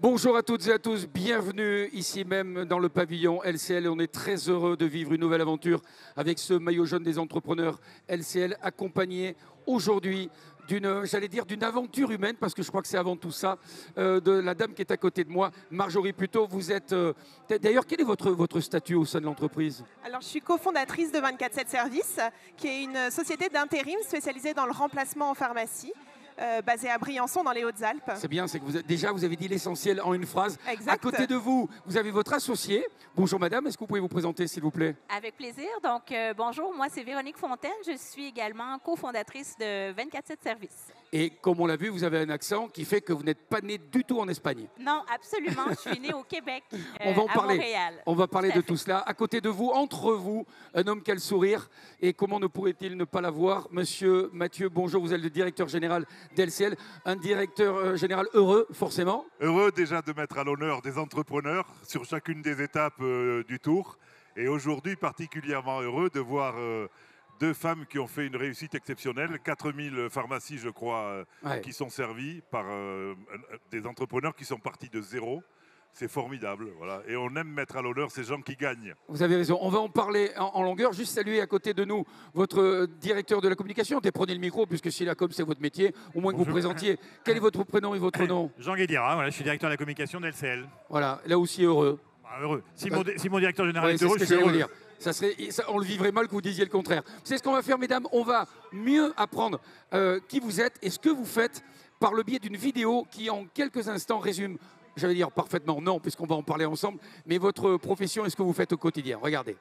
Bonjour à toutes et à tous, bienvenue ici même dans le pavillon LCL. On est très heureux de vivre une nouvelle aventure avec ce maillot jaune des entrepreneurs LCL, accompagné aujourd'hui d'une aventure humaine, parce que je crois que c'est avant tout ça, de la dame qui est à côté de moi, Marjorie Puteaux. Vous êtes, d'ailleurs, quel est votre statut au sein de l'entreprise? Alors, je suis cofondatrice de 24/7 Services, qui est une société d'intérim spécialisée dans le remplacement en pharmacie, basée à Briançon, dans les Hautes-Alpes. C'est bien, c'est que vous avez dit l'essentiel en une phrase. Exact. À côté de vous, vous avez votre associé. Bonjour madame, est-ce que vous pouvez vous présenter s'il vous plaît? Avec plaisir. Donc, bonjour, moi c'est Véronique Fontaine. Je suis également cofondatrice de 24/7 Services. Et comme on l'a vu, vous avez un accent qui fait que vous n'êtes pas né du tout en Espagne. Non, absolument. Je suis née au Québec, On va en à parler. Montréal. On va parler de à fait. tout cela. À côté de vous, entre vous, un homme qui a le sourire. Et comment ne pourrait-il ne pas l'avoir? Monsieur Mathieu, bonjour, vous êtes le directeur général d'LCL. Un directeur général heureux, forcément. Heureux déjà de mettre à l'honneur des entrepreneurs sur chacune des étapes du tour. Et aujourd'hui, particulièrement heureux de voir deux femmes qui ont fait une réussite exceptionnelle. 4000 pharmacies, je crois, qui sont servies par des entrepreneurs qui sont partis de zéro. C'est formidable, voilà. Et on aime mettre à l'honneur ces gens qui gagnent. Vous avez raison. On va en parler en longueur. Juste saluer à côté de nous votre directeur de la communication. Prenez le micro, puisque si la com, c'est votre métier. Au moins que vous présentiez. Quel est votre prénom et votre nom? Jean Guédira, voilà, je suis directeur de la communication de LCL. Voilà, là aussi heureux. Ah, heureux. Si mon directeur général Ouais, est c'est heureux, ce je que suis j'allais heureux. dire. On le vivrait mal que vous disiez le contraire. C'est ce qu'on va faire, mesdames. On va mieux apprendre qui vous êtes et ce que vous faites par le biais d'une vidéo qui, en quelques instants, résume, j'allais dire parfaitement non, puisqu'on va en parler ensemble, mais votre profession et ce que vous faites au quotidien. Regardez.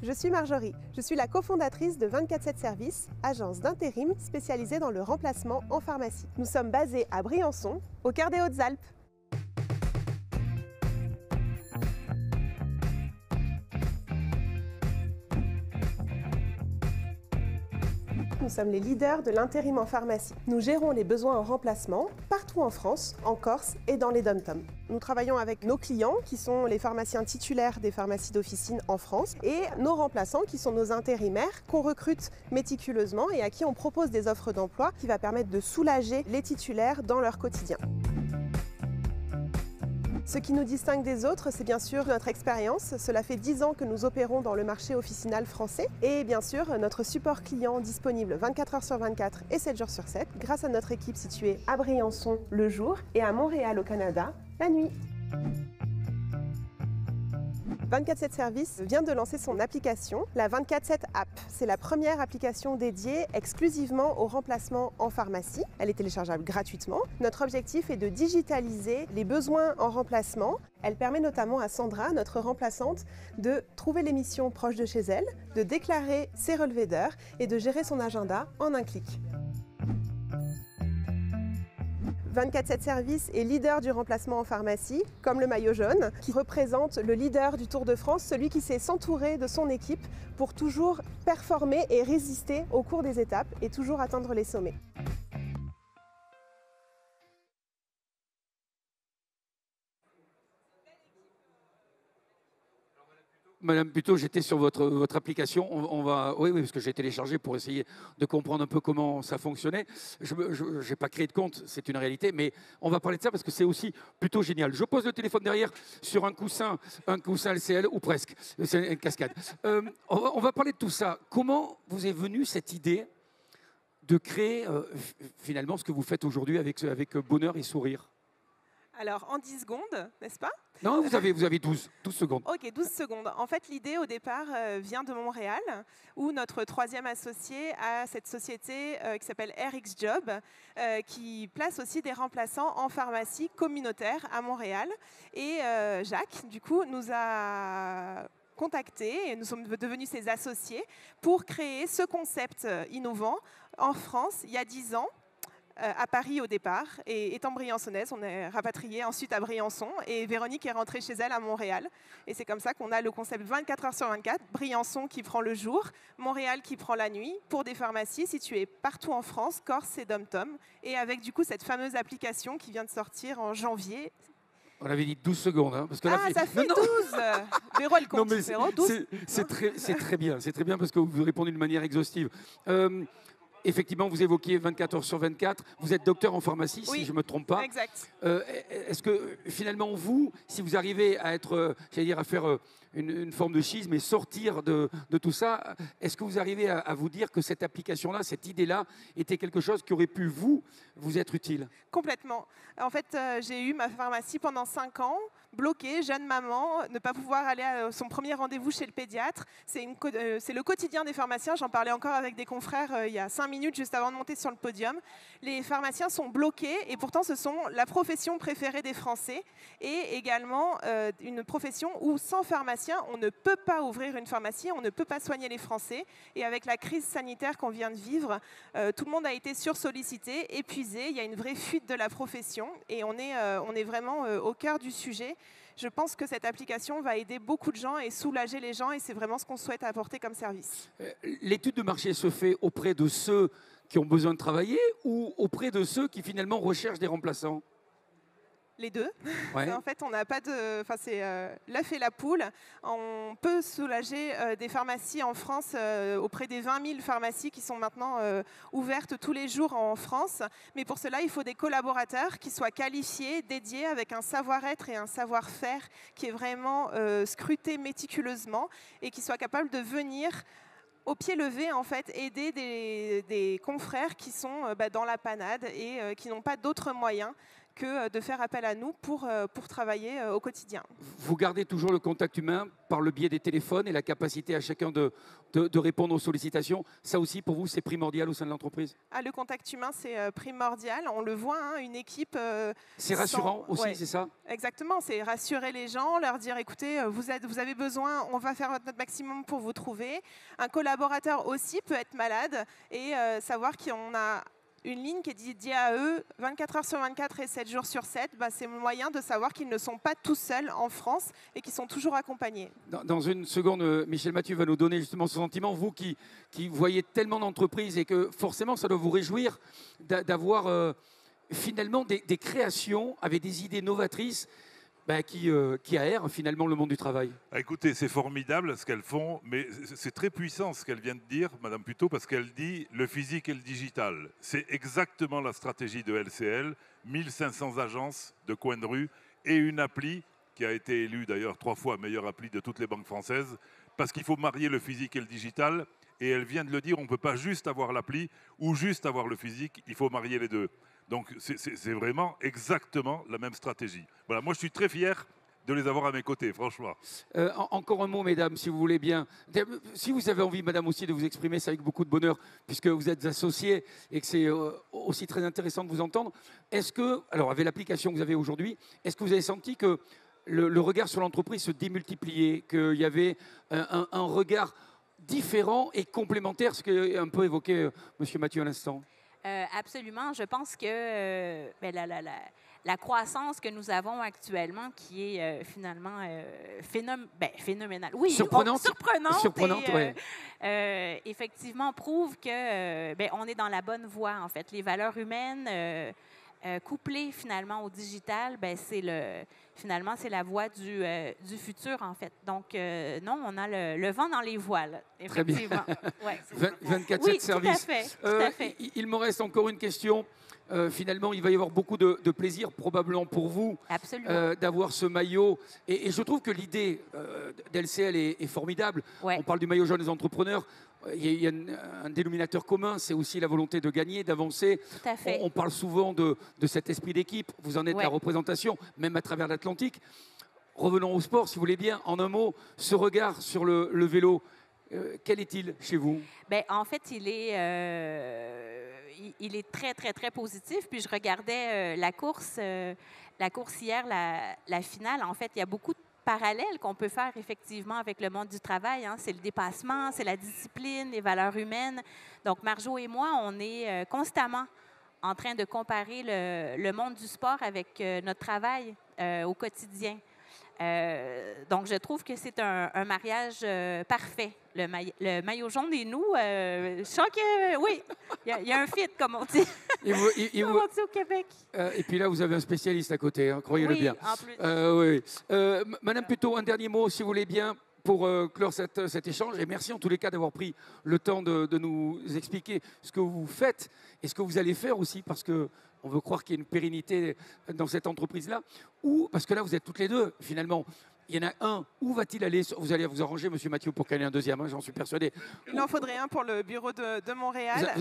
Je suis Marjorie. Je suis la cofondatrice de 24/7 Services, agence d'intérim spécialisée dans le remplacement en pharmacie. Nous sommes basés à Briançon, au cœur des Hautes-Alpes. Nous sommes les leaders de l'intérim en pharmacie. Nous gérons les besoins en remplacement partout en France, en Corse et dans les DOM-TOM. Nous travaillons avec nos clients qui sont les pharmaciens titulaires des pharmacies d'officine en France et nos remplaçants qui sont nos intérimaires qu'on recrute méticuleusement et à qui on propose des offres d'emploi qui va permettre de soulager les titulaires dans leur quotidien. Ce qui nous distingue des autres, c'est bien sûr notre expérience. Cela fait 10 ans que nous opérons dans le marché officinal français. Et bien sûr, notre support client disponible 24 heures sur 24 et 7 jours sur 7, grâce à notre équipe située à Briançon le jour et à Montréal au Canada la nuit. 24/7 Services vient de lancer son application, la 24/7 App. C'est la première application dédiée exclusivement au remplacement en pharmacie. Elle est téléchargeable gratuitement. Notre objectif est de digitaliser les besoins en remplacement. Elle permet notamment à Sandra, notre remplaçante, de trouver les missions proches de chez elle, de déclarer ses relevés d'heures et de gérer son agenda en un clic. 24/7 Services est leader du remplacement en pharmacie, comme le maillot jaune, qui représente le leader du Tour de France, celui qui sait s'entourer de son équipe pour toujours performer et résister au cours des étapes et toujours atteindre les sommets. Madame Puteaux, j'étais sur votre application. Oui, parce que j'ai téléchargé pour essayer de comprendre un peu comment ça fonctionnait. Je n'ai pas créé de compte, c'est une réalité, mais on va parler de ça parce que c'est aussi plutôt génial. Je pose le téléphone derrière sur un coussin LCL ou presque. C'est une cascade. On va parler de tout ça. Comment vous est venue cette idée de créer finalement ce que vous faites aujourd'hui avec bonheur et sourire? Alors, en 10 secondes, n'est-ce pas? Non, vous avez 12 secondes. Ok, 12 secondes. En fait, l'idée au départ vient de Montréal, où notre troisième associé a cette société qui s'appelle RX Job, qui place aussi des remplaçants en pharmacie communautaire à Montréal. Et Jacques, du coup, nous a contactés et nous sommes devenus ses associés pour créer ce concept innovant en France il y a 10 ans. À Paris au départ, et étant briançonnaise, on est rapatrié ensuite à Briançon et Véronique est rentrée chez elle à Montréal. Et c'est comme ça qu'on a le concept 24 heures sur 24, Briançon qui prend le jour, Montréal qui prend la nuit, pour des pharmacies situées partout en France, Corse et DOM-TOM, et avec du coup cette fameuse application qui vient de sortir en janvier. On avait dit 12 secondes. Hein, parce que Ah, ça fait 12. Véro, elle compte. Non, mais Véro, 12. c'est très bien. C'est très bien parce que vous répondez d'une manière exhaustive. Effectivement, vous évoquiez 24 heures sur 24. Vous êtes docteur en pharmacie, Oui, si je ne me trompe pas. Exact. Est-ce que finalement, vous, si vous arrivez à être, j'allais dire, à faire une forme de schisme et sortir de tout ça, est-ce que vous arrivez à vous dire que cette application-là, cette idée-là, était quelque chose qui aurait pu vous être utile? Complètement. En fait, j'ai eu ma pharmacie pendant 5 ans, bloquée, jeune maman, ne pas pouvoir aller à son premier rendez-vous chez le pédiatre. C'est le quotidien des pharmaciens. J'en parlais encore avec des confrères il y a 5 minutes, juste avant de monter sur le podium. Les pharmaciens sont bloqués et pourtant, ce sont la profession préférée des Français et également une profession où sans pharmacien, on ne peut pas ouvrir une pharmacie, on ne peut pas soigner les Français. Et avec la crise sanitaire qu'on vient de vivre, tout le monde a été sursollicité, épuisé. Il y a une vraie fuite de la profession et on est vraiment au cœur du sujet. Je pense que cette application va aider beaucoup de gens et soulager les gens et c'est vraiment ce qu'on souhaite apporter comme service. L'étude de marché se fait auprès de ceux qui ont besoin de travailler ou auprès de ceux qui finalement recherchent des remplaçants? Les deux. Ouais. En fait, on n'a pas de. Enfin, c'est l'œuf et la poule. On peut soulager des pharmacies en France auprès des 20 000 pharmacies qui sont maintenant ouvertes tous les jours en France. Mais pour cela, il faut des collaborateurs qui soient qualifiés, dédiés, avec un savoir-être et un savoir-faire qui est vraiment scruté méticuleusement et qui soient capables de venir au pied levé, en fait, aider des confrères qui sont dans la panade et qui n'ont pas d'autres moyens que de faire appel à nous pour travailler au quotidien. Vous gardez toujours le contact humain par le biais des téléphones et la capacité à chacun de répondre aux sollicitations. Ça aussi, pour vous, c'est primordial au sein de l'entreprise? Le contact humain, c'est primordial. On le voit, hein, une équipe... c'est rassurant aussi, ouais. C'est ça? Exactement, c'est rassurer les gens, leur dire, écoutez, vous avez besoin, on va faire notre maximum pour vous trouver. Un collaborateur aussi peut être malade et savoir qu'on a une ligne qui est dédiée à eux 24 heures sur 24 et 7 jours sur 7, c'est le moyen de savoir qu'ils ne sont pas tout seuls en France et qu'ils sont toujours accompagnés. Dans une seconde, Michel Mathieu va nous donner justement ce sentiment, vous qui voyez tellement d'entreprises et que forcément ça doit vous réjouir d'avoir finalement des créations avec des idées novatrices qui aèrent finalement le monde du travail. Écoutez, c'est formidable ce qu'elles font, mais c'est très puissant ce qu'elle vient de dire, Madame Puteaux, parce qu'elle dit le physique et le digital. C'est exactement la stratégie de LCL, 1500 agences de coin de rue et une appli qui a été élue d'ailleurs 3 fois meilleure appli de toutes les banques françaises, parce qu'il faut marier le physique et le digital. Et elle vient de le dire, on ne peut pas juste avoir l'appli ou juste avoir le physique, il faut marier les deux. Donc c'est vraiment exactement la même stratégie. Voilà, moi je suis très fier de les avoir à mes côtés, franchement. Encore un mot, mesdames, si vous voulez bien. Si vous avez envie, madame, aussi de vous exprimer, c'est avec beaucoup de bonheur, puisque vous êtes associés et que c'est aussi très intéressant de vous entendre. Est-ce que, alors avec l'application que vous avez aujourd'hui, est-ce que vous avez senti que le regard sur l'entreprise se démultipliait, qu'il y avait un regard différent et complémentaire, ce qu'a un peu évoqué M. Mathieu à l'instant? Absolument. Je pense que la croissance que nous avons actuellement, qui est finalement phénoménale. Oui, surprenante, et, ouais. Effectivement, prouve que on est dans la bonne voie, en fait. Les valeurs humaines couplées finalement au digital, finalement, c'est la voie du futur, en fait. Donc, non, on a le vent dans les voiles, effectivement. Ouais. 24/7 oui, service. Tout à fait. Il me reste encore une question. Finalement, il va y avoir beaucoup de plaisir, probablement pour vous, d'avoir ce maillot. Et je trouve que l'idée d'LCL est formidable. Ouais. On parle du maillot jaune des entrepreneurs. Il y a un dénominateur commun, c'est aussi la volonté de gagner, d'avancer. Tout à fait. On parle souvent de cet esprit d'équipe. Vous en êtes la représentation, même à travers l'Atlantique. Revenons au sport, si vous voulez bien. En un mot, ce regard sur le vélo, quel est-il chez vous? En fait, il est très, très, très positif. Puis je regardais la course hier, la finale. En fait, il y a beaucoup de parallèles qu'on peut faire effectivement avec le monde du travail. Hein. C'est le dépassement, c'est la discipline, les valeurs humaines. Donc, Marjo et moi, on est constamment en train de comparer le monde du sport avec notre travail au quotidien. Donc, je trouve que c'est un mariage parfait. Le maillot jaune et nous, je sens que, oui, il y a un fit, comme on dit. Au Québec. Et puis là, vous avez un spécialiste à côté, hein, croyez-le Oui, bien. en plus. Oui. Madame Puteaux, un dernier mot, si vous voulez bien, pour clore cet échange. Et merci en tous les cas d'avoir pris le temps de nous expliquer ce que vous faites et ce que vous allez faire aussi, parce que on veut croire qu'il y a une pérennité dans cette entreprise-là. Ou, parce que là, vous êtes toutes les deux, finalement. Il y en a un, où va-t-il aller? Vous allez vous arranger, monsieur Mathieu, pour qu'il y ait un deuxième, hein, j'en suis persuadé. Il en faudrait un pour le bureau de Montréal.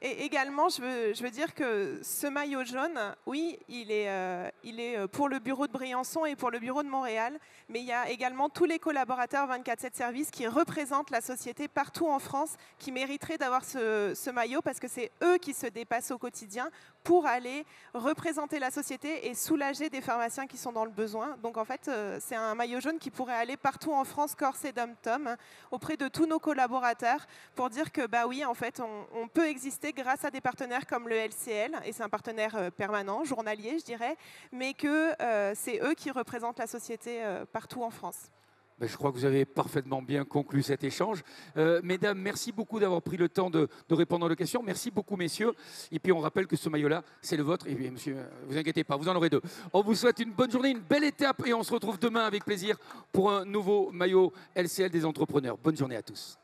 Et également, je veux dire que ce maillot jaune, oui, il est pour le bureau de Briançon et pour le bureau de Montréal, mais il y a également tous les collaborateurs 24/7 Services qui représentent la société partout en France, qui mériteraient d'avoir ce maillot parce que c'est eux qui se dépassent au quotidien pour aller représenter la société et soulager des pharmaciens qui sont dans le besoin. Donc en fait, c'est un maillot jaune qui pourrait aller partout en France, corse et dom-tom, auprès de tous nos collaborateurs pour dire que bah oui, en fait, on peut exister grâce à des partenaires comme le LCL, et c'est un partenaire permanent, journalier, je dirais, mais que c'est eux qui représentent la société partout en France. Ben, je crois que vous avez parfaitement bien conclu cet échange. Mesdames, merci beaucoup d'avoir pris le temps de répondre aux questions. Merci beaucoup, messieurs. Et puis, on rappelle que ce maillot-là, c'est le vôtre. Et puis, monsieur, vous inquiétez pas, vous en aurez deux. On vous souhaite une bonne journée, une belle étape. Et on se retrouve demain avec plaisir pour un nouveau maillot LCL des entrepreneurs. Bonne journée à tous.